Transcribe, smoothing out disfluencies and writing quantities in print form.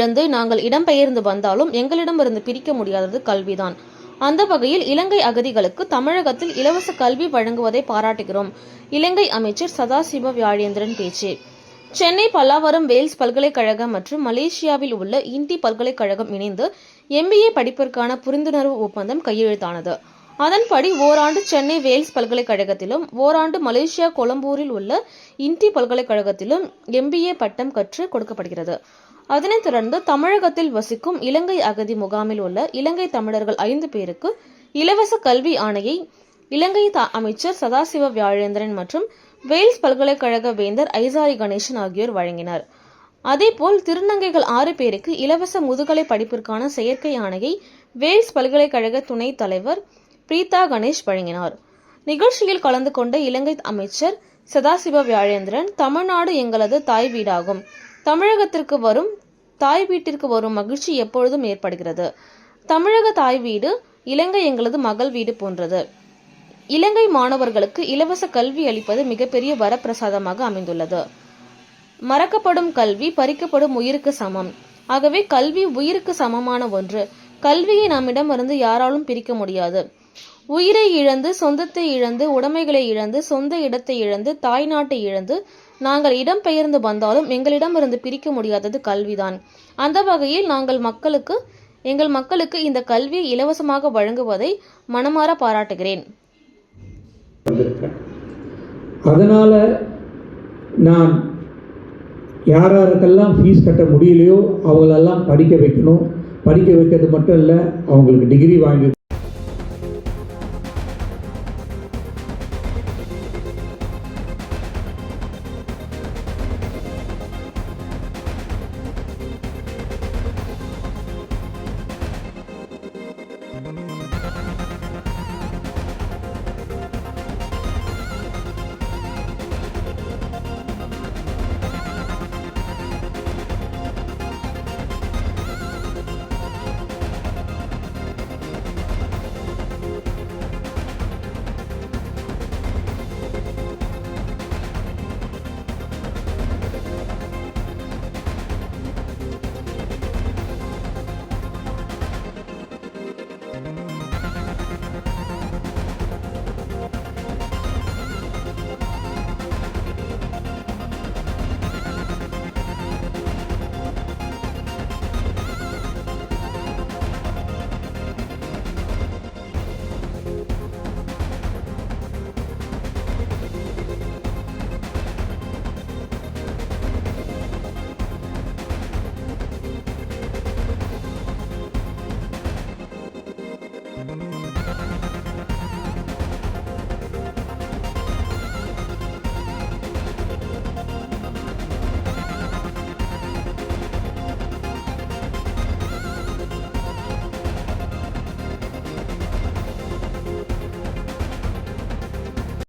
இழந்து நாங்கள் இடம்பெயர்ந்து வந்தாலும் எங்களிடமிருந்து பிரிக்க முடியாதது கல்விதான். அந்த வகையில் இலங்கை அகதிகளுக்கு தமிழகத்தில் இலவச கல்வி வழங்குவதை பாராட்டுகிறோம். இலங்கை அமைச்சர் சதாசிவ வியாழேந்திரன் பேச்சு. சென்னை பல்லாவரம் வேல்ஸ் பல்கலைக்கழகம் மற்றும் மலேசியாவில் உள்ள இண்டி பல்கலைக்கழகம் இணைந்து MBA படிப்பிற்கான புரிந்துணர்வு ஒப்பந்தம் கையெழுத்தானது. அதன்படி ஓராண்டு சென்னை வேல்ஸ் பல்கலைக்கழகத்திலும் ஓராண்டு மலேசியா கொலம்பூரில் உள்ள இண்டி பல்கலைக்கழகத்திலும் MBA பட்டம் கற்று கொடுக்கப்படுகிறது. அதனைத் தொடர்ந்து தமிழகத்தில் வசிக்கும் இலங்கை அகதி முகாமில் உள்ள இலங்கை தமிழர்கள் 5 பேருக்கு இலவச கல்வி ஆணையை இலங்கை அமைச்சர் சதாசிவ வியாழேந்திரன் மற்றும் வேல்ஸ் பல்கலைக்கழக வேந்தர் ஐசாரி கணேசன் ஆகியோர் வழங்கினர். அதேபோல் திருநங்கைகள் 6 பேருக்கு இலவச முதுகலை படிப்பிற்கான செயற்கை ஆணையை வேல்ஸ் பல்கலைக்கழக துணைத் தலைவர் பிரீதா கணேஷ் வழங்கினார். நிகழ்ச்சியில் கலந்து கொண்ட இலங்கை அமைச்சர் சதாசிவ வியாழேந்திரன், தமிழ்நாடு எங்களது தாய் வீடாகும். தமிழகத்திற்கு வரும் தாய் வீட்டிற்கு வரும் மகிழ்ச்சி எப்பொழுதும் ஏற்படுகிறது. தமிழக தாய் வீடு இலங்கை எங்களது மகள் வீடு போன்றது. இலங்கை மாணவர்களுக்கு இலவச கல்வி அளிப்பது மிகப்பெரிய வரப்பிரசாதமாக அமைந்துள்ளது. மறக்கப்படும் கல்வி பறிக்கப்படும் உயிருக்கு சமம். ஆகவே கல்வி உயிருக்கு சமமான ஒன்று. கல்வியை நம்மிடமிருந்து யாராலும் பிரிக்க முடியாது. உயிரை இழந்து, சொந்தத்தை இழந்து, உடைமைகளை இழந்து, சொந்த இடத்தை இழந்து, தாய் நாட்டை இழந்து நாங்கள் இடம்பெயர்ந்து வந்தாலும் எங்களிடமிருந்து பிரிக்க முடியாதது கல்விதான். அந்த வகையில் எங்கள் மக்களுக்கு இந்த கல்வியை இலவசமாக வழங்குவதை மனமாற பாராட்டுகிறேன். அதனால நான் யாருக்கெல்லாம் ஃபீஸ் கட்ட முடியலையோ அவங்களெல்லாம் படிக்க வைக்கணும். படிக்க வைக்கிறது மட்டும் இல்லை, அவங்களுக்கு டிகிரி வாங்கி